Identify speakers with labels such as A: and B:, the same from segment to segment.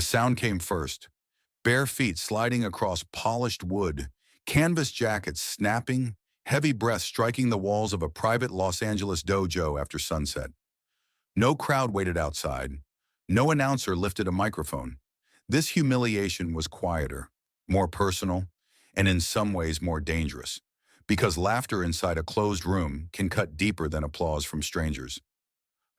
A: The sound came first. Bare feet sliding across polished wood, canvas jackets snapping, heavy breaths striking the walls of a private Los Angeles dojo after sunset. No crowd waited outside. No announcer lifted a microphone. This humiliation was quieter, more personal, and in some ways more dangerous, because laughter inside a closed room can cut deeper than applause from strangers.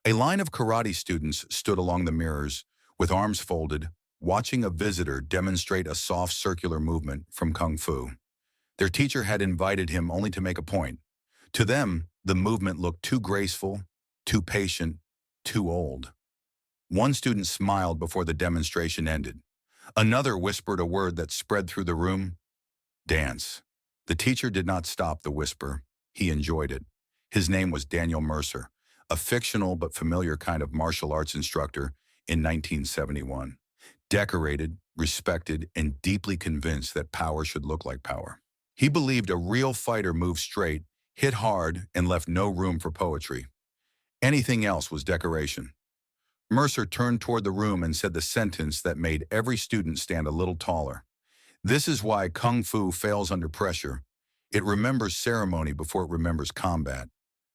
A: A line of karate students stood along the mirrors, with arms folded, watching a visitor demonstrate a soft circular movement from Kung Fu. Their teacher had invited him only to make a point. To them, the movement looked too graceful, too patient, too old. One student smiled before the demonstration ended. Another whispered a word that spread through the room: dance. The teacher did not stop the whisper. He enjoyed it. His name was Daniel Mercer, a fictional but familiar kind of martial arts instructor in 1971. Decorated, respected, and deeply convinced that power should look like power. He believed a real fighter moved straight, hit hard, and left no room for poetry. Anything else was decoration. Mercer turned toward the room and said the sentence that made every student stand a little taller. This is why Kung Fu fails under pressure. It remembers ceremony before it remembers combat.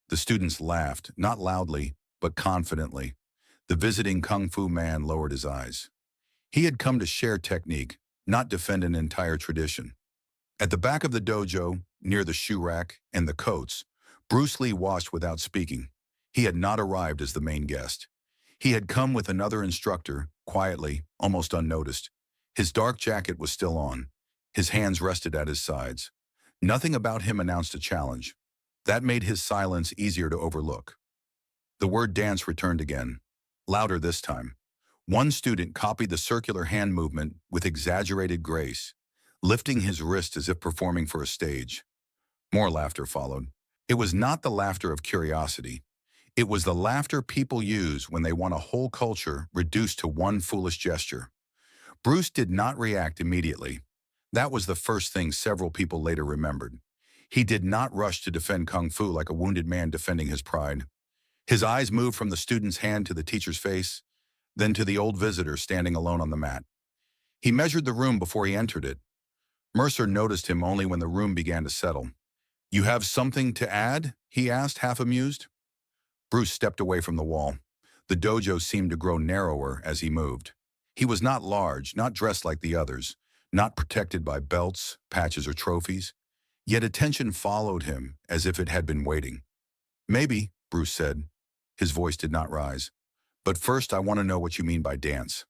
A: The students laughed, not loudly, but confidently. The visiting Kung Fu man lowered his eyes. He had come to share technique, not defend an entire tradition. At the back of the dojo, near the shoe rack and the coats, Bruce Lee watched without speaking. He had not arrived as the main guest. He had come with another instructor, quietly, almost unnoticed. His dark jacket was still on. His hands rested at his sides. Nothing about him announced a challenge. That made his silence easier to overlook. The word dance returned again, louder this time. One student copied the circular hand movement with exaggerated grace, lifting his wrist as if performing for a stage. More laughter followed. It was not the laughter of curiosity. It was the laughter people use when they want a whole culture reduced to one foolish gesture. Bruce did not react immediately. That was the first thing several people later remembered. He did not rush to defend Kung Fu like a wounded man defending his pride. His eyes moved from the student's hand to the teacher's face, then to the old visitor standing alone on the mat. He measured the room before he entered it. Mercer noticed him only when the room began to settle. "You have something to add?" he asked, half amused. Bruce stepped away from the wall. The dojo seemed to grow narrower as he moved. He was not large, not dressed like the others, not protected by belts, patches, or trophies. Yet attention followed him as if it had been waiting. "Maybe," Bruce said. His voice did not rise. "But first I want to know what you mean by dance."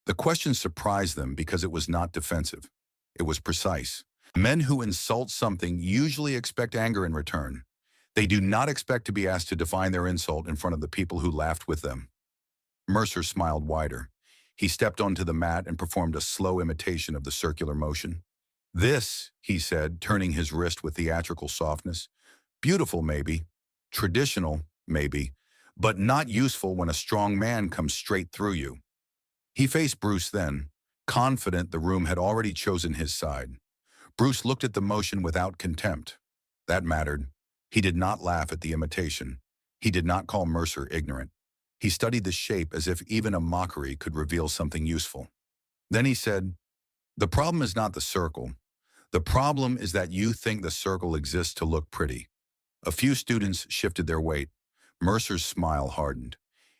A: The question surprised them because it was not defensive. It was precise. Men who insult something usually expect anger in return. They do not expect to be asked to define their insult in front of the people who laughed with them. Mercer smiled wider. He stepped onto the mat and performed a slow imitation of the circular motion. "This," he said, turning his wrist with theatrical softness, "beautiful maybe, traditional maybe, but not useful when a strong man comes straight through you." He faced Bruce then, confident the room had already chosen his side. Bruce looked at the motion without contempt. That mattered. He did not laugh at the imitation. He did not call Mercer ignorant. He studied the shape as if even a mockery could reveal something useful. Then he said, "The problem is not the circle. The problem is that you think the circle exists to look pretty." A few students shifted their weight. Mercer's smile hardened.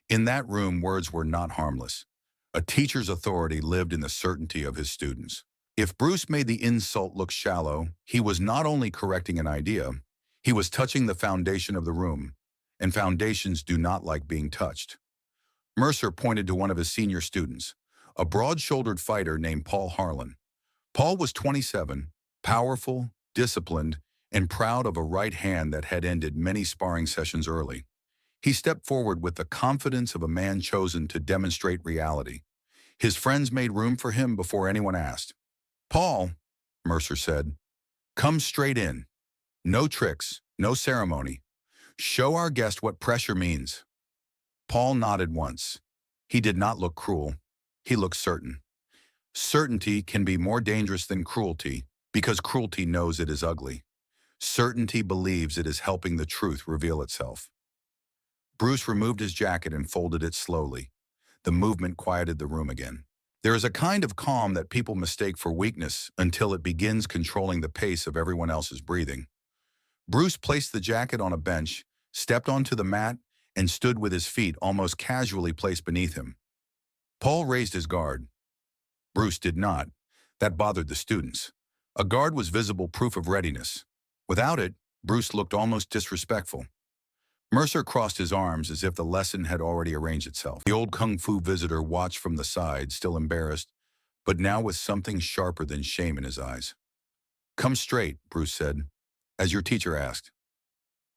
A: In that room, words were not harmless. A teacher's authority lived in the certainty of his students. If Bruce made the insult look shallow, he was not only correcting an idea, he was touching the foundation of the room, and foundations do not like being touched. Mercer pointed to one of his senior students, a broad-shouldered fighter named Paul Harlan. Paul was 27, powerful, disciplined, and proud of a right hand that had ended many sparring sessions early. He stepped forward with the confidence of a man chosen to demonstrate reality. His friends made room for him before anyone asked. "Paul," Mercer said, "come straight in. No tricks, no ceremony. Show our guest what pressure means." Paul nodded once. He did not look cruel. He looked certain. Certainty can be more dangerous than cruelty because cruelty knows it is ugly. Certainty believes it is helping the truth reveal itself. Bruce removed his jacket and folded it slowly. The movement quieted the room again. There is a kind of calm that people mistake for weakness until it begins controlling the pace of everyone else's breathing. Bruce placed the jacket on a bench, stepped onto the mat, and stood with his feet almost casually placed beneath him. Paul raised his guard. Bruce did not. That bothered the students. A guard was visible proof of readiness. Without it, Bruce looked almost disrespectful. Mercer crossed his arms as if the lesson had already arranged itself. The old kung fu visitor watched from the side, still embarrassed, but now with something sharper than shame in his eyes. "Come straight," Bruce said, "as your teacher asked."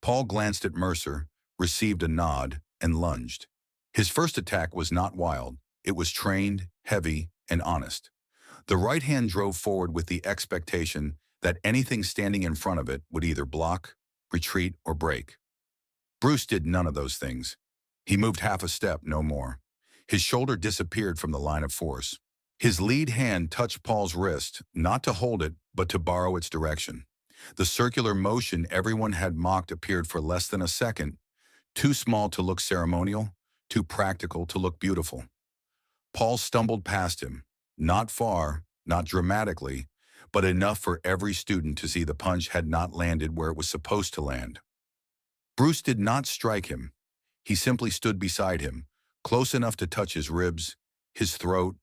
A: Paul glanced at Mercer, received a nod, and lunged. His first attack was not wild. It was trained, heavy, and honest. The right hand drove forward with the expectation that anything standing in front of it would either block, retreat, or break. Bruce did none of those things. He moved half a step, no more. His shoulder disappeared from the line of force. His lead hand touched Paul's wrist, not to hold it, but to borrow its direction. The circular motion everyone had mocked appeared for less than a second, too small to look ceremonial, too practical to look beautiful. Paul stumbled past him, not far, not dramatically, but enough for every student to see the punch had not landed where it was supposed to land. Bruce did not strike him. He simply stood beside him, close enough to touch his ribs, his throat,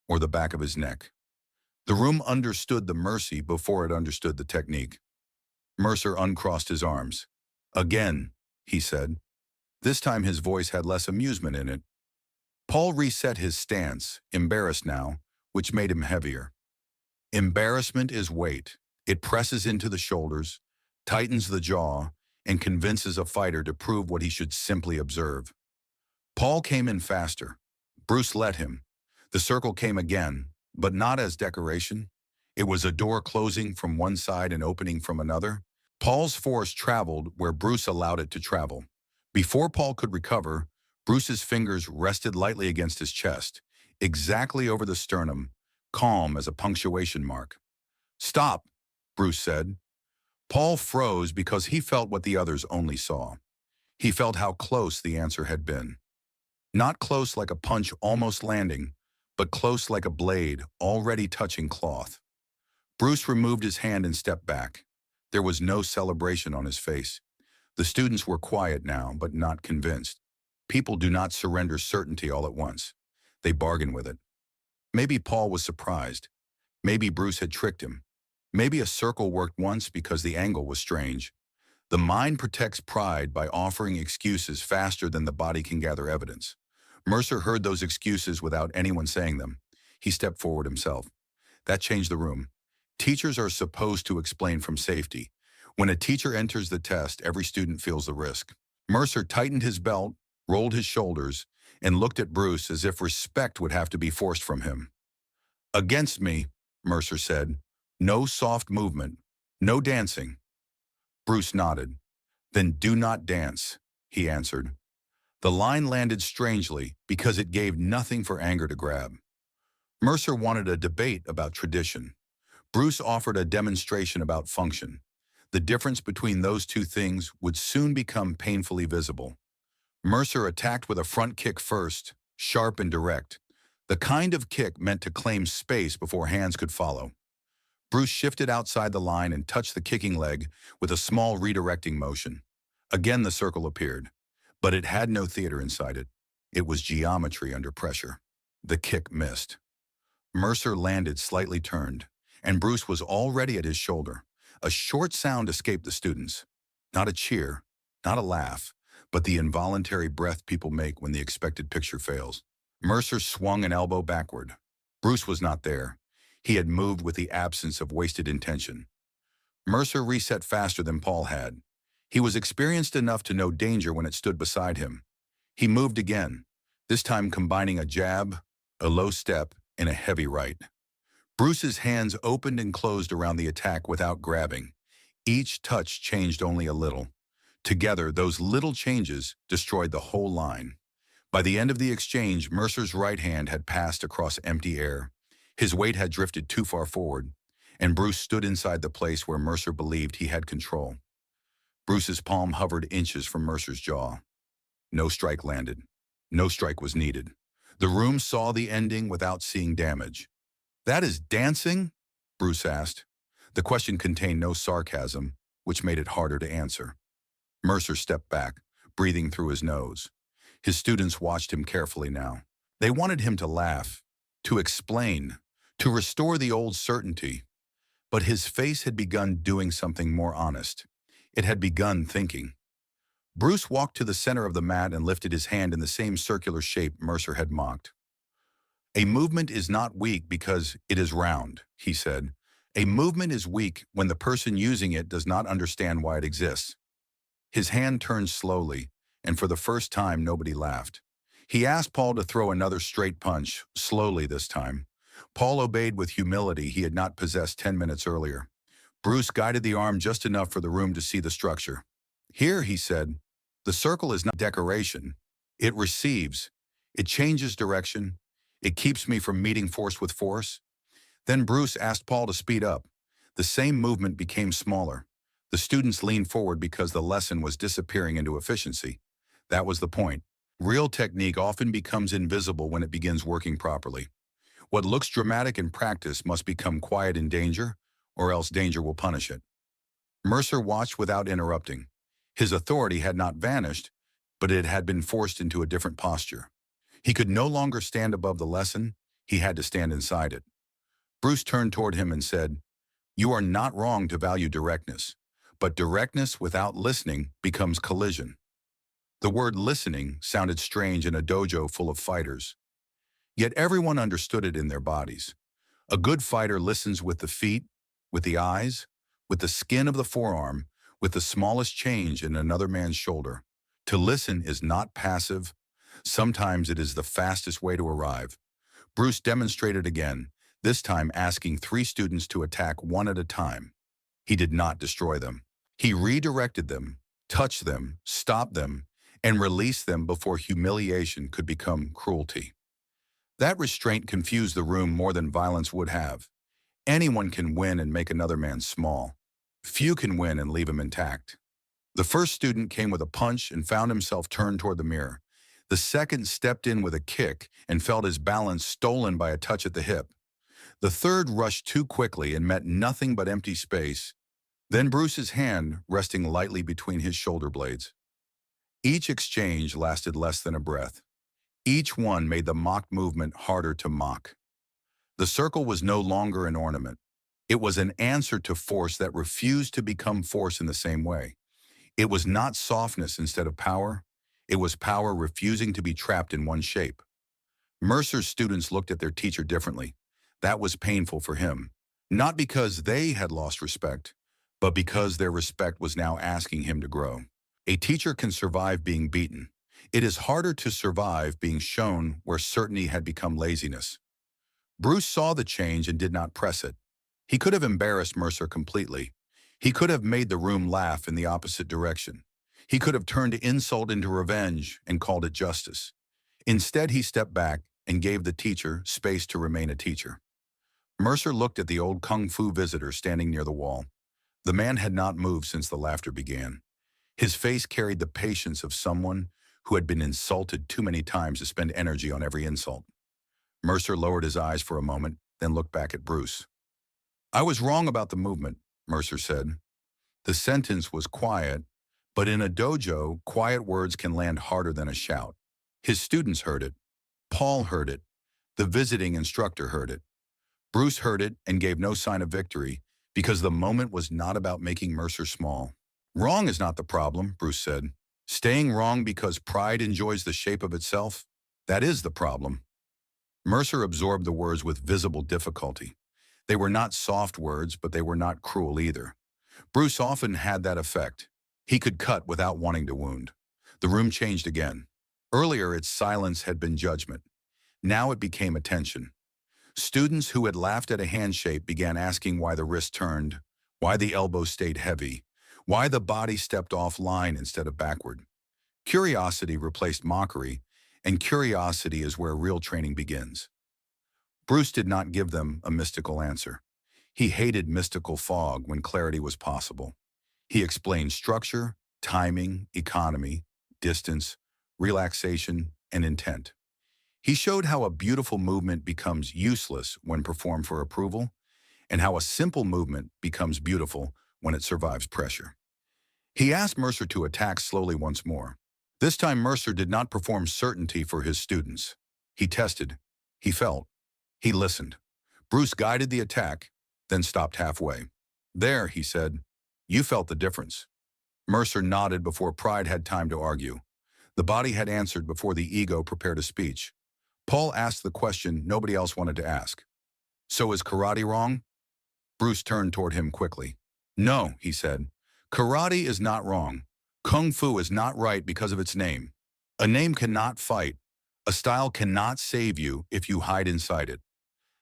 A: or the back of his neck. The room understood the mercy before it understood the technique. Mercer uncrossed his arms. "Again," he said. This time his voice had less amusement in it. Paul reset his stance, embarrassed now, which made him heavier. Embarrassment is weight. It presses into the shoulders, tightens the jaw, and convinces a fighter to prove what he should simply observe. Paul came in faster. Bruce let him. The circle came again, but not as decoration. It was a door closing from one side and opening from another. Paul's force traveled where Bruce allowed it to travel. Before Paul could recover, Bruce's fingers rested lightly against his chest, exactly over the sternum, calm as a punctuation mark. "Stop," Bruce said. Paul froze because he felt what the others only saw. He felt how close the answer had been. Not close like a punch almost landing, but close like a blade already touching cloth. Bruce removed his hand and stepped back. There was no celebration on his face. The students were quiet now, but not convinced. People do not surrender certainty all at once. They bargain with it. Maybe Paul was surprised. Maybe Bruce had tricked him. Maybe a circle worked once because the angle was strange. The mind protects pride by offering excuses faster than the body can gather evidence. Mercer heard those excuses without anyone saying them. He stepped forward himself. That changed the room. Teachers are supposed to explain from safety. When a teacher enters the test, every student feels the risk. Mercer tightened his belt, rolled his shoulders, and looked at Bruce as if respect would have to be forced from him. "Against me," Mercer said. "No soft movement. No dancing." Bruce nodded. "Then do not dance," he answered. The line landed strangely because it gave nothing for anger to grab. Mercer wanted a debate about tradition. Bruce offered a demonstration about function. The difference between those two things would soon become painfully visible. Mercer attacked with a front kick first, sharp and direct, the kind of kick meant to claim space before hands could follow. Bruce shifted outside the line and touched the kicking leg with a small redirecting motion. Again the circle appeared, but it had no theater inside it. It was geometry under pressure. The kick missed. Mercer landed slightly turned, and Bruce was already at his shoulder. A short sound escaped the students. Not a cheer, not a laugh, but the involuntary breath people make when the expected picture fails. Mercer swung an elbow backward. Bruce was not there. He had moved with the absence of wasted intention. Mercer reset faster than Paul had. He was experienced enough to know danger when it stood beside him. He moved again, this time combining a jab, a low step, and a heavy right. Bruce's hands opened and closed around the attack without grabbing. Each touch changed only a little. Together, those little changes destroyed the whole line. By the end of the exchange, Mercer's right hand had passed across empty air. His weight had drifted too far forward, and Bruce stood inside the place where Mercer believed he had control. Bruce's palm hovered inches from Mercer's jaw. No strike landed. No strike was needed. The room saw the ending without seeing damage. "That is dancing?" Bruce asked. The question contained no sarcasm, which made it harder to answer. Mercer stepped back, breathing through his nose. His students watched him carefully now. They wanted him to laugh, to explain, to restore the old certainty. But his face had begun doing something more honest. It had begun thinking. Bruce walked to the center of the mat and lifted his hand in the same circular shape Mercer had mocked. "A movement is not weak because it is round," he said. "A movement is weak when the person using it does not understand why it exists." His hand turned slowly, and for the first time nobody laughed. He asked Paul to throw another straight punch, slowly this time. Paul obeyed with humility he had not possessed 10 minutes earlier. Bruce guided the arm just enough for the room to see the structure. "Here," he said, "the circle is not decoration. It receives. It changes direction. It keeps me from meeting force with force." Then Bruce asked Paul to speed up. The same movement became smaller. The students leaned forward because the lesson was disappearing into efficiency. That was the point. Real technique often becomes invisible when it begins working properly. What looks dramatic in practice must become quiet in danger, or else danger will punish it. Mercer watched without interrupting. His authority had not vanished, but it had been forced into a different posture. He could no longer stand above the lesson, he had to stand inside it. Bruce turned toward him and said, "You are not wrong to value directness, but directness without listening becomes collision." The word listening sounded strange in a dojo full of fighters. Yet everyone understood it in their bodies. A good fighter listens with the feet, with the eyes, with the skin of the forearm, with the smallest change in another man's shoulder. To listen is not passive. Sometimes it is the fastest way to arrive. Bruce demonstrated again, this time asking 3 students to attack one at a time. He did not destroy them. He redirected them, touched them, stopped them, and released them before humiliation could become cruelty. That restraint confused the room more than violence would have. Anyone can win and make another man small. Few can win and leave him intact. The first student came with a punch and found himself turned toward the mirror. The second stepped in with a kick and felt his balance stolen by a touch at the hip. The third rushed too quickly and met nothing but empty space. Then Bruce's hand resting lightly between his shoulder blades. Each exchange lasted less than a breath. Each one made the mocked movement harder to mock. The circle was no longer an ornament. It was an answer to force that refused to become force in the same way. It was not softness instead of power. It was power refusing to be trapped in one shape. Mercer's students looked at their teacher differently. That was painful for him. Not because they had lost respect, but because their respect was now asking him to grow. A teacher can survive being beaten. It is harder to survive being shown where certainty had become laziness. Bruce saw the change and did not press it. He could have embarrassed Mercer completely. He could have made the room laugh in the opposite direction. He could have turned insult into revenge and called it justice. Instead, he stepped back and gave the teacher space to remain a teacher. Mercer looked at the old kung fu visitor standing near the wall. The man had not moved since the laughter began. His face carried the patience of someone who had been insulted too many times to spend energy on every insult. Mercer lowered his eyes for a moment, then looked back at Bruce. "I was wrong about the movement," Mercer said. The sentence was quiet, but in a dojo, quiet words can land harder than a shout. His students heard it. Paul heard it. The visiting instructor heard it. Bruce heard it and gave no sign of victory because the moment was not about making Mercer small. "Wrong is not the problem," Bruce said. "Staying wrong because pride enjoys the shape of itself, that is the problem." Mercer absorbed the words with visible difficulty. They were not soft words, but they were not cruel either. Bruce often had that effect. He could cut without wanting to wound. The room changed again. Earlier, its silence had been judgment. Now it became attention. Students who had laughed at a handshake began asking why the wrist turned, why the elbow stayed heavy, why the body stepped offline instead of backward. Curiosity replaced mockery, and curiosity is where real training begins. Bruce did not give them a mystical answer. He hated mystical fog when clarity was possible. He explained structure, timing, economy, distance, relaxation, and intent. He showed how a beautiful movement becomes useless when performed for approval, and how a simple movement becomes beautiful when it survives pressure. He asked Mercer to attack slowly once more. This time Mercer did not perform certainty for his students. He tested, he felt, he listened. Bruce guided the attack, then stopped halfway. "There," he said, "you felt the difference." Mercer nodded before pride had time to argue. The body had answered before the ego prepared a speech. Paul asked the question nobody else wanted to ask. "So is karate wrong?" Bruce turned toward him quickly. "No," he said. "Karate is not wrong. Kung Fu is not right because of its name. A name cannot fight. A style cannot save you if you hide inside it."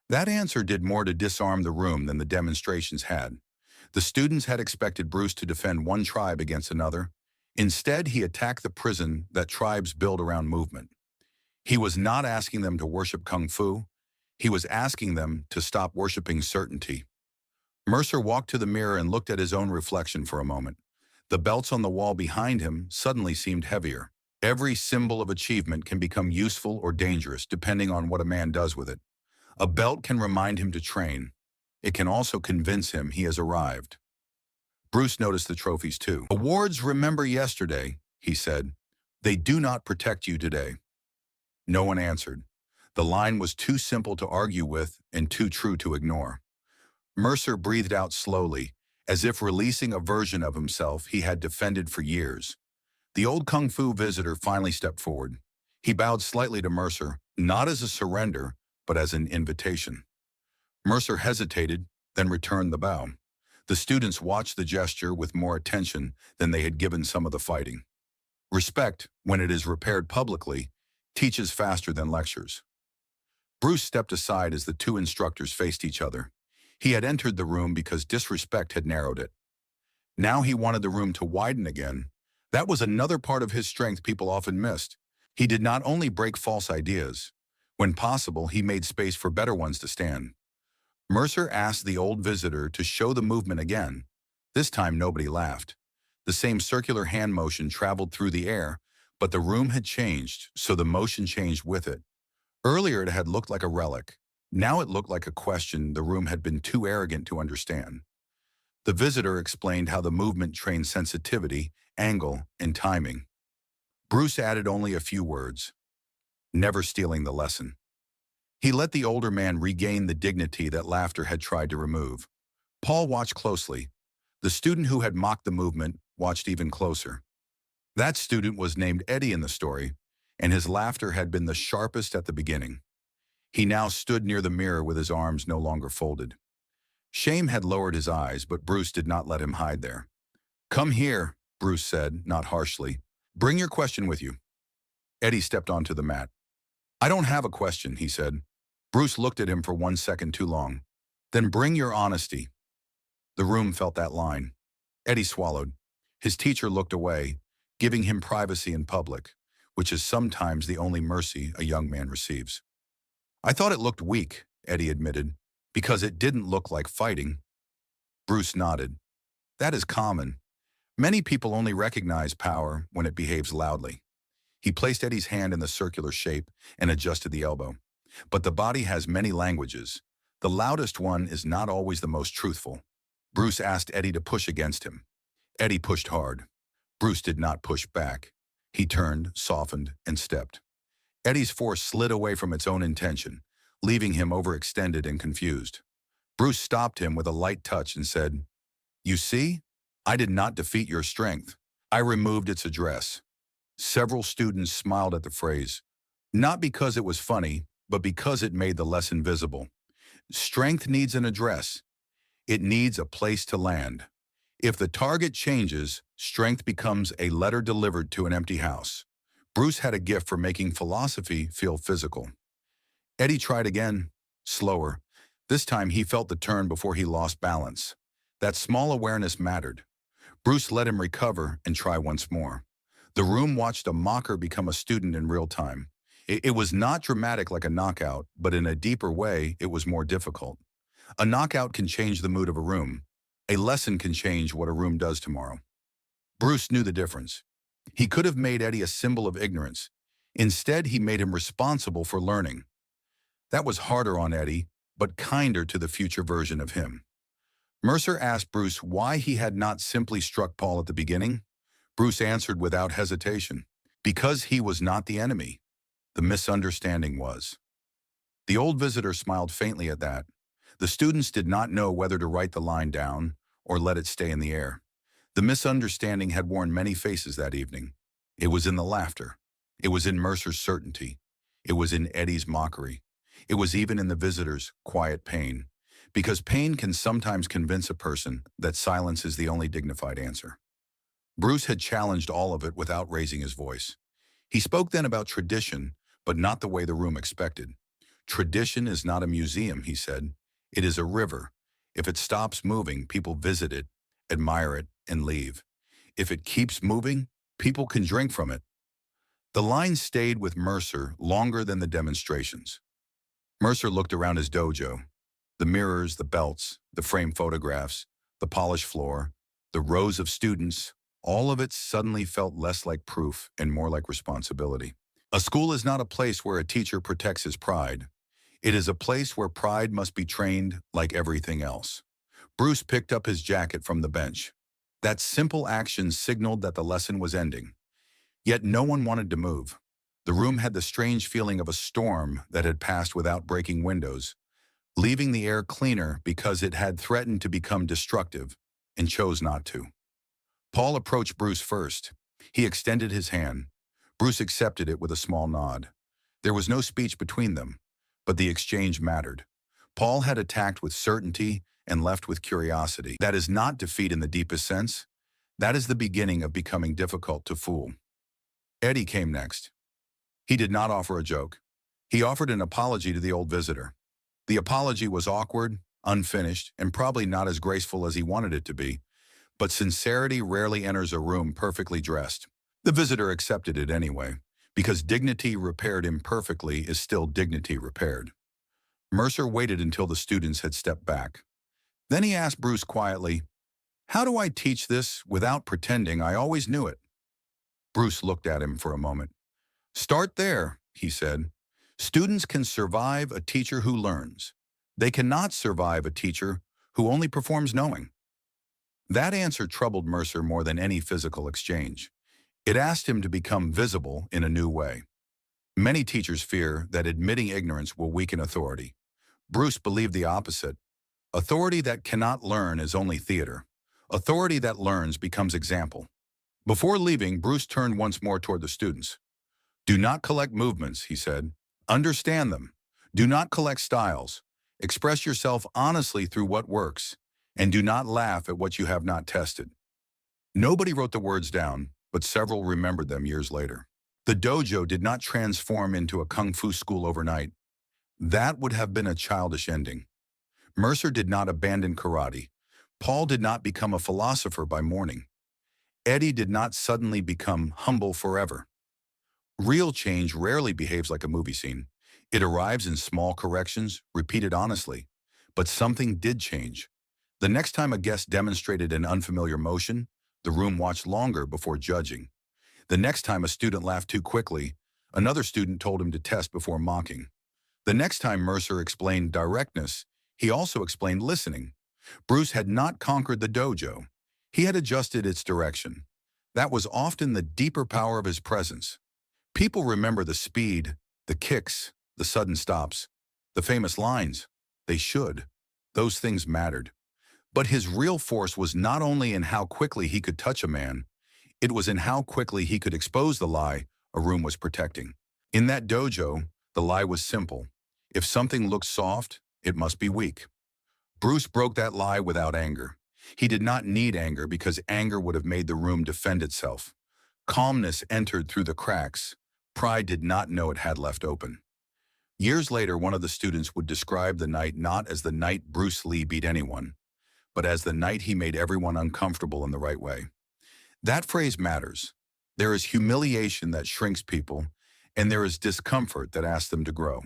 A: That answer did more to disarm the room than the demonstrations had. The students had expected Bruce to defend one tribe against another. Instead, he attacked the prison that tribes build around movement. He was not asking them to worship Kung Fu. He was asking them to stop worshiping certainty. Mercer walked to the mirror and looked at his own reflection for a moment. The belts on the wall behind him suddenly seemed heavier. Every symbol of achievement can become useful or dangerous depending on what a man does with it. A belt can remind him to train. It can also convince him he has arrived. Bruce noticed the trophies too. "Awards remember yesterday," he said. "They do not protect you today." No one answered. The line was too simple to argue with and too true to ignore. Mercer breathed out slowly, as if releasing a version of himself he had defended for years. The old Kung Fu visitor finally stepped forward. He bowed slightly to Mercer, not as a surrender, but as an invitation. Mercer hesitated, then returned the bow. The students watched the gesture with more attention than they had given some of the fighting. Respect, when it is repaired publicly, teaches faster than lectures. Bruce stepped aside as the two instructors faced each other. He had entered the room because disrespect had narrowed it. Now he wanted the room to widen again. That was another part of his strength people often missed. He did not only break false ideas. When possible, he made space for better ones to stand. Mercer asked the old visitor to show the movement again. This time nobody laughed. The same circular hand motion traveled through the air, but the room had changed, so the motion changed with it. Earlier it had looked like a relic. Now it looked like a question the room had been too arrogant to understand. The visitor explained how the movement trained sensitivity, angle, and timing. Bruce added only a few words, never stealing the lesson. He let the older man regain the dignity that laughter had tried to remove. Paul watched closely. The student who had mocked the movement watched even closer. That student was named Eddie in the story, and his laughter had been the sharpest at the beginning. He now stood near the mirror with his arms no longer folded. Shame had lowered his eyes, but Bruce did not let him hide there. "Come here," Bruce said, not harshly. "Bring your question with you." Eddie stepped onto the mat. "I don't have a question," he said. Bruce looked at him for 1 second too long. "Then bring your honesty." The room felt that line. Eddie swallowed. His teacher looked away, giving him privacy in public, which is sometimes the only mercy a young man receives. "I thought it looked weak," Eddie admitted, "because it didn't look like fighting." Bruce nodded. "That is common. Many people only recognize power when it behaves loudly." He placed Eddie's hand in the circular shape and adjusted the elbow. "But the body has many languages. The loudest one is not always the most truthful." Bruce asked Eddie to push against him. Eddie pushed hard. Bruce did not push back. He turned, softened, and stepped. Eddie's force slid away from its own intention, leaving him overextended and confused. Bruce stopped him with a light touch and said, "You see, I did not defeat your strength. I removed its address." Several students smiled at the phrase, not because it was funny, but because it made the lesson visible. Strength needs an address. It needs a place to land. If the target changes, strength becomes a letter delivered to an empty house. Bruce had a gift for making philosophy feel physical. Eddie tried again, slower. This time he felt the turn before he lost balance. That small awareness mattered. Bruce let him recover and try once more. The room watched a mocker become a student in real time. It was not dramatic like a knockout, but in a deeper way, it was more difficult. A knockout can change the mood of a room. A lesson can change what a room does tomorrow. Bruce knew the difference. He could have made Eddie a symbol of ignorance. Instead, he made him responsible for learning. That was harder on Eddie, but kinder to the future version of him. Mercer asked Bruce why he had not simply struck Paul at the beginning. Bruce answered without hesitation. Because he was not the enemy. The misunderstanding was. The old visitor smiled faintly at that. The students did not know whether to write the line down or let it stay in the air. The misunderstanding had worn many faces that evening. It was in the laughter. It was in Mercer's certainty. It was in Eddie's mockery. It was even in the visitor's quiet pain. Because pain can sometimes convince a person that silence is the only dignified answer. Bruce had challenged all of it without raising his voice. He spoke then about tradition, but not the way the room expected. Tradition is not a museum, he said. It is a river. If it stops moving, people visit it, admire it, and leave. If it keeps moving, people can drink from it. The line stayed with Mercer longer than the demonstrations. Mercer looked around his dojo. The mirrors, the belts, the framed photographs, the polished floor, the rows of students, all of it suddenly felt less like proof and more like responsibility. A school is not a place where a teacher protects his pride. It is a place where pride must be trained like everything else. Bruce picked up his jacket from the bench. That simple action signaled that the lesson was ending. Yet no one wanted to move. The room had the strange feeling of a storm that had passed without breaking windows, leaving the air cleaner because it had threatened to become destructive and chose not to. Paul approached Bruce first. He extended his hand. Bruce accepted it with a small nod. There was no speech between them, but the exchange mattered. Paul had attacked with certainty and left with curiosity. That is not defeat in the deepest sense. That is the beginning of becoming difficult to fool. Eddie came next. He did not offer a joke. He offered an apology to the old visitor. The apology was awkward, unfinished, and probably not as graceful as he wanted it to be, but sincerity rarely enters a room perfectly dressed. The visitor accepted it anyway, because dignity repaired imperfectly is still dignity repaired. Mercer waited until the students had stepped back. Then he asked Bruce quietly, "How do I teach this without pretending I always knew it?" Bruce looked at him for a moment. "Start there," he said. "Students can survive a teacher who learns. They cannot survive a teacher who only performs knowing." That answer troubled Mercer more than any physical exchange. It asked him to become visible in a new way. Many teachers fear that admitting ignorance will weaken authority. Bruce believed the opposite. Authority that cannot learn is only theater. Authority that learns becomes example. Before leaving, Bruce turned once more toward the students. "Do not collect movements," he said. "Understand them. Do not collect styles. Express yourself honestly through what works, and do not laugh at what you have not tested." Nobody wrote the words down, but several remembered them years later. The dojo did not transform into a kung fu school overnight. That would have been a childish ending. Mercer did not abandon karate. Paul did not become a philosopher by morning. Eddie did not suddenly become humble forever. Real change rarely behaves like a movie scene. It arrives in small corrections, repeated honestly. But something did change. The next time a guest demonstrated an unfamiliar motion, the room watched longer before judging. The next time a student laughed too quickly, another student told him to test before mocking. The next time Mercer explained directness, he also explained listening. Bruce had not conquered the dojo. He had adjusted its direction. That was often the deeper power of his presence. People remember the speed, the kicks, the sudden stops, the famous lines. They should. Those things mattered. But his real force was not only in how quickly he could touch a man, it was in how quickly he could expose the lie a room was protecting. In that dojo, the lie was simple. If something looked soft, it must be weak. Bruce broke that lie without anger. He did not need anger because anger would have made the room defend itself. Calmness entered through the cracks. Pride did not know it had left open. Years later, one of the students would describe the night not as the night Bruce Lee beat anyone, but as the night he made everyone uncomfortable in the right way. That phrase matters. There is humiliation that shrinks people, and there is discomfort that asks them to grow.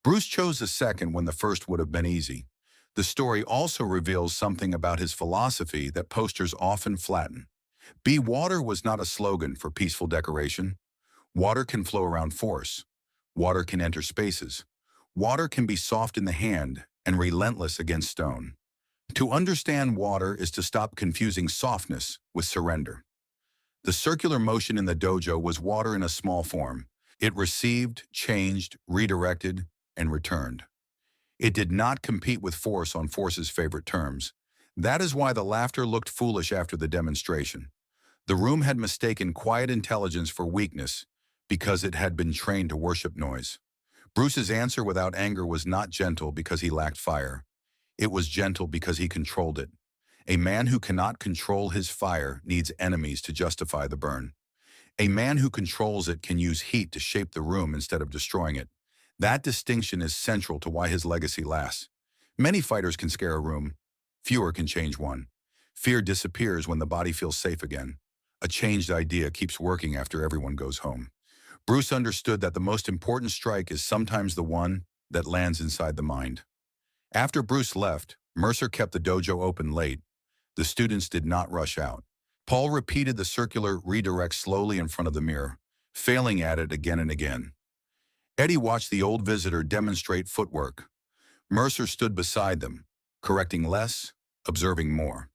A: Bruce chose the second when the first would have been easy. The story also reveals something about his philosophy that posters often flatten. Be water was not a slogan for peaceful decoration. Water can flow around force. Water can enter spaces. Water can be soft in the hand and relentless against stone. To understand water is to stop confusing softness with surrender. The circular motion in the dojo was water in a small form. It received, changed, redirected, and returned. It did not compete with force on force's favorite terms. That is why the laughter looked foolish after the demonstration. The room had mistaken quiet intelligence for weakness because it had been trained to worship noise. Bruce's answer without anger was not gentle because he lacked fire. It was gentle because he controlled it. A man who cannot control his fire needs enemies to justify the burn. A man who controls it can use heat to shape the room instead of destroying it. That distinction is central to why his legacy lasts. Many fighters can scare a room. Fewer can change one. Fear disappears when the body feels safe again. A changed idea keeps working after everyone goes home. Bruce understood that the most important strike is sometimes the one that lands inside the mind. After Bruce left, Mercer kept the dojo open late. The students did not rush out. Paul repeated the circular redirect slowly in front of the mirror, failing at it again and again. Eddie watched the old visitor demonstrate footwork. Mercer stood beside them, correcting less, observing more.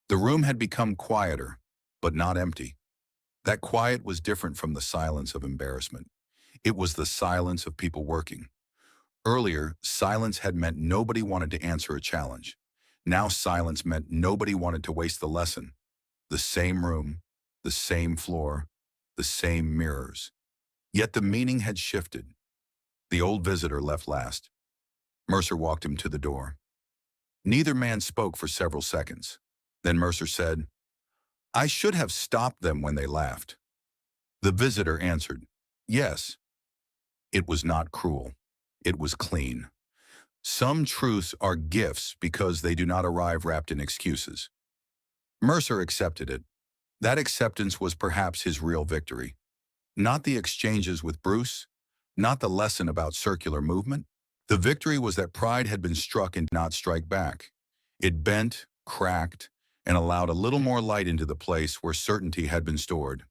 A: The room had become quieter, but not empty. That quiet was different from the silence of embarrassment. It was the silence of people working. Earlier, silence had meant nobody wanted to answer a challenge. Now silence meant nobody wanted to waste the lesson. The same room, the same floor, the same mirrors. Yet the meaning had shifted. The old visitor left last. Mercer walked him to the door. Neither man spoke for several seconds. Then Mercer said, "I should have stopped them when they laughed." The visitor answered, "Yes." It was not cruel. It was clean. Some truths are gifts because they do not arrive wrapped in excuses. Mercer accepted it. That acceptance was perhaps his real victory. Not the exchanges with Bruce, not the lesson about circular movement. The victory was that pride had been struck and did not strike back. It bent, cracked, and allowed a little more light into the place where certainty had been stored.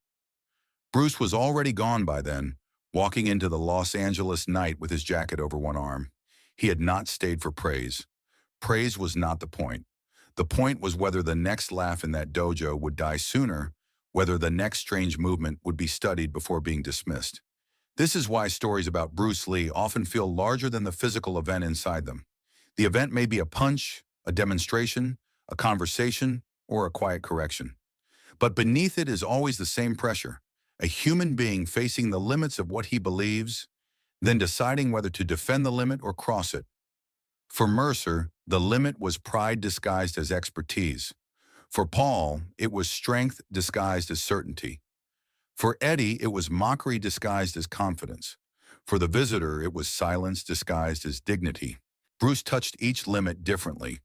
A: Bruce was already gone by then, walking into the Los Angeles night with his jacket over one arm. He had not stayed for praise. Praise was not the point. The point was whether the next laugh in that dojo would die sooner, whether the next strange movement would be studied before being dismissed. This is why stories about Bruce Lee often feel larger than the physical event inside them. The event may be a punch, a demonstration, a conversation, or a quiet correction. But beneath it is always the same pressure, a human being facing the limits of what he believes, then deciding whether to defend the limit or cross it. For Mercer, the limit was pride disguised as expertise. For Paul, it was strength disguised as certainty. For Eddie, it was mockery disguised as confidence. For the visitor, it was silence disguised as dignity. Bruce touched each limit differently,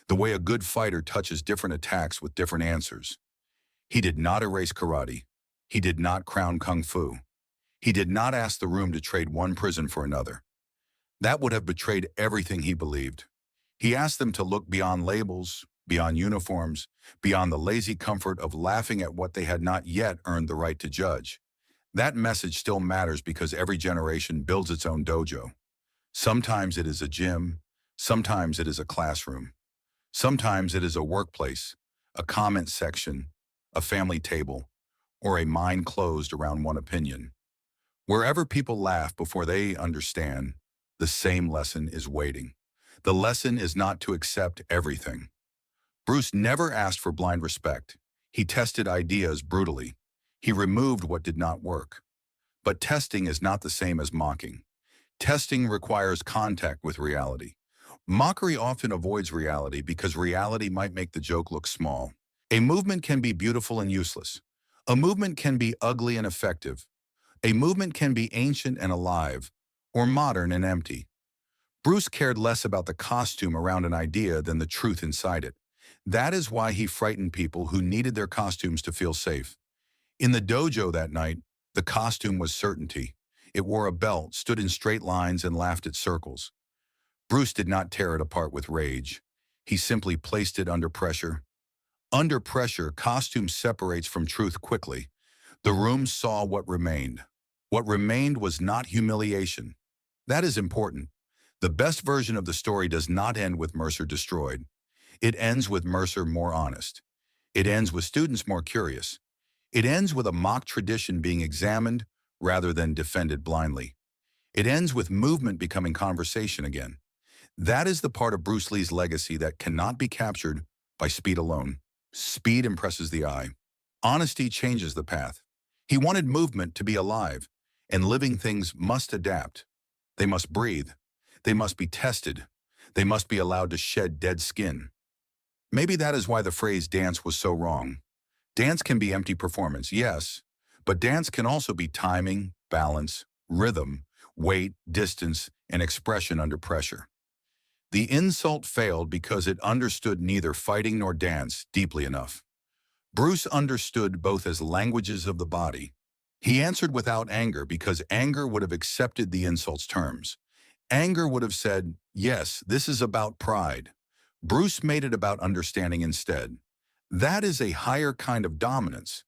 A: the way a good fighter touches different attacks with different answers. He did not erase karate. He did not crown kung fu. He did not ask the room to trade one prison for another. That would have betrayed everything he believed. He asked them to look beyond labels, beyond uniforms, beyond the lazy comfort of laughing at what they had not yet earned the right to judge. That message still matters because every generation builds its own dojo. Sometimes it is a gym, sometimes it is a classroom. Sometimes it is a workplace, a comment section, a family table, or a mind closed around one opinion. Wherever people laugh before they understand, the same lesson is waiting. The lesson is not to accept everything. Bruce never asked for blind respect. He tested ideas brutally. He removed what did not work. But testing is not the same as mocking. Testing requires contact with reality. Mockery often avoids reality because reality might make the joke look small. A movement can be beautiful and useless. A movement can be ugly and effective. A movement can be ancient and alive, or modern and empty. Bruce cared less about the costume around an idea than the truth inside it. That is why he frightened people who needed their costumes to feel safe. In the dojo that night, the costume was certainty. It wore a belt, stood in straight lines, and laughed at circles. Bruce did not tear it apart with rage. He simply placed it under pressure. Under pressure, costume separates from truth quickly. The room saw what remained. What remained was not humiliation. That is important. The best version of the story does not end with Mercer destroyed. It ends with Mercer more honest. It ends with students more curious. It ends with a mock tradition being examined rather than defended blindly. It ends with movement becoming conversation again. That is the part of Bruce Lee's legacy that cannot be captured by speed alone. Speed impresses the eye. Honesty changes the path. He wanted movement to be alive, and living things must adapt. They must breathe. They must be tested. They must be allowed to shed dead skin. Maybe that is why the phrase dance was so wrong. Dance can be empty performance, yes, but dance can also be timing, balance, rhythm, weight, distance, and expression under pressure. The insult failed because it understood neither fighting nor dance deeply enough. Bruce understood both as languages of the body. He answered without anger because anger would have accepted the insult's terms. Anger would have said, yes, this is about pride. Bruce made it about understanding instead. That is a higher kind of dominance.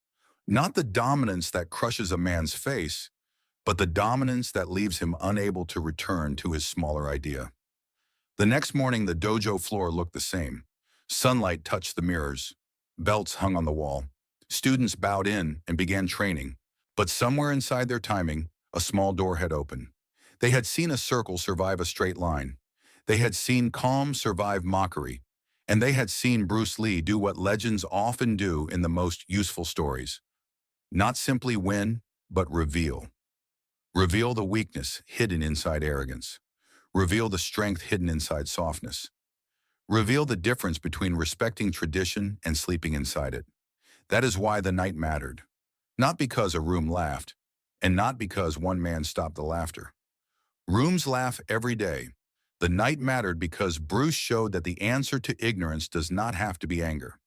A: Not the dominance that crushes a man's face, but the dominance that leaves him unable to return to his smaller idea. The next morning, the dojo floor looked the same. Sunlight touched the mirrors. Belts hung on the wall. Students bowed in and began training. But somewhere inside their timing, a small door had opened. They had seen a circle survive a straight line. They had seen calm survive mockery. And they had seen Bruce Lee do what legends often do in the most useful stories. Not simply win, but reveal. Reveal the weakness hidden inside arrogance. Reveal the strength hidden inside softness. Reveal the difference between respecting tradition and sleeping inside it. That is why the night mattered. Not because a room laughed, and not because one man stopped the laughter. Rooms laugh every day. The night mattered because Bruce showed that the answer to ignorance does not have to be anger.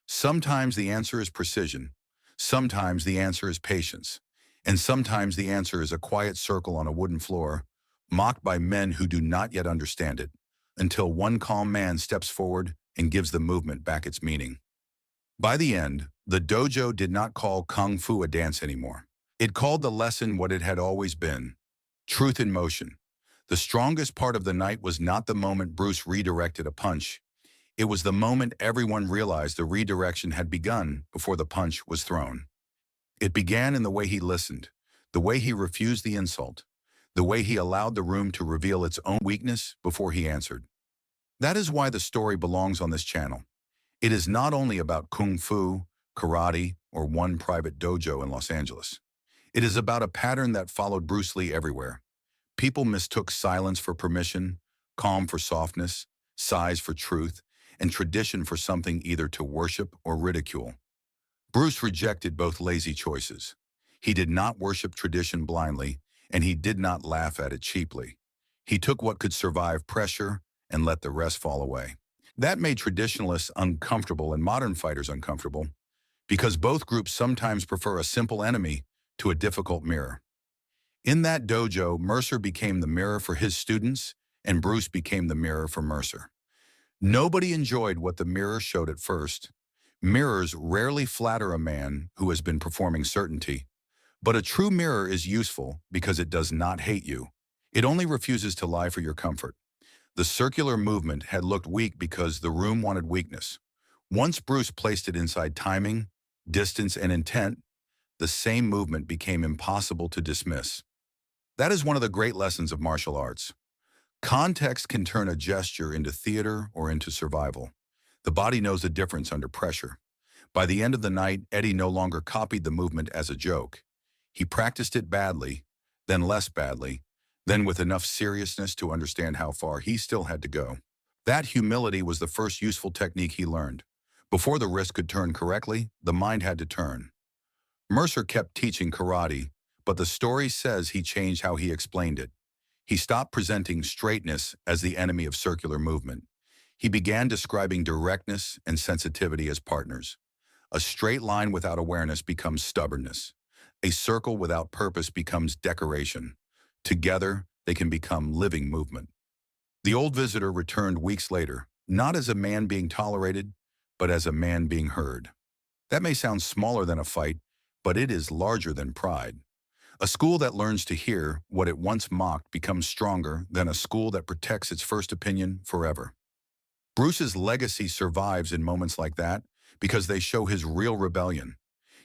A: Sometimes the answer is precision. Sometimes the answer is patience. And sometimes the answer is a quiet circle on a wooden floor, mocked by men who do not yet understand it, until one calm man steps forward and gives the movement back its meaning. By the end, the dojo did not call Kung Fu a dance anymore. It called the lesson what it had always been: truth in motion. The strongest part of the night was not the moment Bruce redirected a punch. It was the moment everyone realized the redirection had begun before the punch was thrown. It began in the way he listened, the way he refused the insult, the way he allowed the room to reveal its own weakness before he answered. That is why the story belongs on this channel. It is not only about Kung Fu, karate, or one private dojo in Los Angeles. It is about a pattern that followed Bruce Lee everywhere. People mistook silence for permission, calm for softness, size for truth, and tradition for something either to worship or ridicule. Bruce rejected both lazy choices. He did not worship tradition blindly, and he did not laugh at it cheaply. He took what could survive pressure and let the rest fall away. That made traditionalists uncomfortable and modern fighters uncomfortable, because both groups sometimes prefer a simple enemy to a difficult mirror. In that dojo, Mercer became the mirror for his students, and Bruce became the mirror for Mercer. Nobody enjoyed what the mirror showed at first. Mirrors rarely flatter a man who has been performing certainty, but a true mirror is useful because it does not hate you. It only refuses to lie for your comfort. The circular movement had looked weak because the room wanted weakness. Once Bruce placed it inside timing, distance, and intent, the same movement became impossible to dismiss. That is one of the great lessons of martial arts. Context can turn a gesture into theater or into survival. The body knows the difference under pressure. By the end of the night, Eddie no longer copied the movement as a joke. He practiced it badly, then less badly, then with enough seriousness to understand how far he still had to go. That humility was the first useful technique he learned. Before the wrist could turn correctly, the mind had to turn. Mercer kept teaching karate, but the story says he changed how he explained it. He stopped presenting straightness as the enemy of circular movement. He began describing directness and sensitivity as partners. A straight line without awareness becomes stubbornness. A circle without purpose becomes decoration. Together, they can become living movement. The old visitor returned weeks later, not as a man being tolerated, but as a man being heard. That may sound smaller than a fight, but it is larger than pride. A school that learns to hear what it once mocked becomes stronger than a school that protects its first opinion forever. Bruce's legacy survives in moments like that because they show his real rebellion.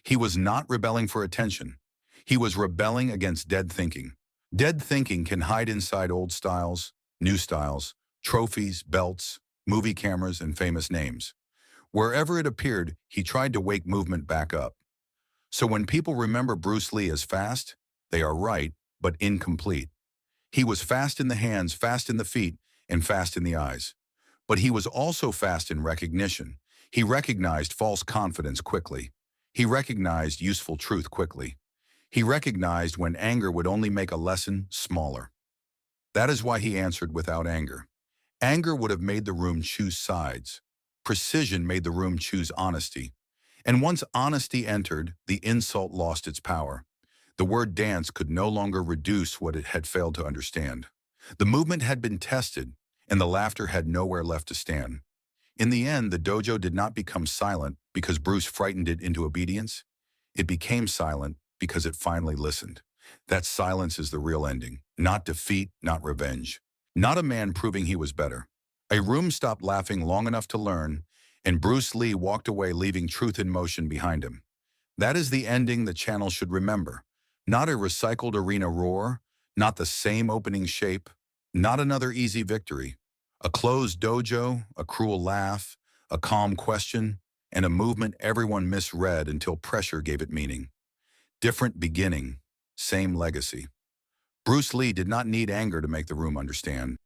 A: He was not rebelling for attention. He was rebelling against dead thinking. Dead thinking can hide inside old styles, new styles, trophies, belts, movie cameras, and famous names. Wherever it appeared, he tried to wake movement back up. So when people remember Bruce Lee as fast, they are right, but incomplete. He was fast in the hands, fast in the feet, and fast in the eyes. But he was also fast in recognition. He recognized false confidence quickly. He recognized useful truth quickly. He recognized when anger would only make a lesson smaller. That is why he answered without anger. Anger would have made the room choose sides. Precision made the room choose honesty. And once honesty entered, the insult lost its power. The word dance could no longer reduce what it had failed to understand. The movement had been tested, and the laughter had nowhere left to stand. In the end, the dojo did not become silent because Bruce frightened it into obedience. It became silent because it finally listened. That silence is the real ending. Not defeat, not revenge. Not a man proving he was better. A room stopped laughing long enough to learn, and Bruce Lee walked away leaving truth in motion behind him. That is the ending the channel should remember. Not a recycled arena roar, not the same opening shape, not another easy victory. A closed dojo, a cruel laugh, a calm question, and a movement everyone misread until pressure gave it meaning. Different beginning, same legacy. Bruce Lee did not need anger to make the room understand.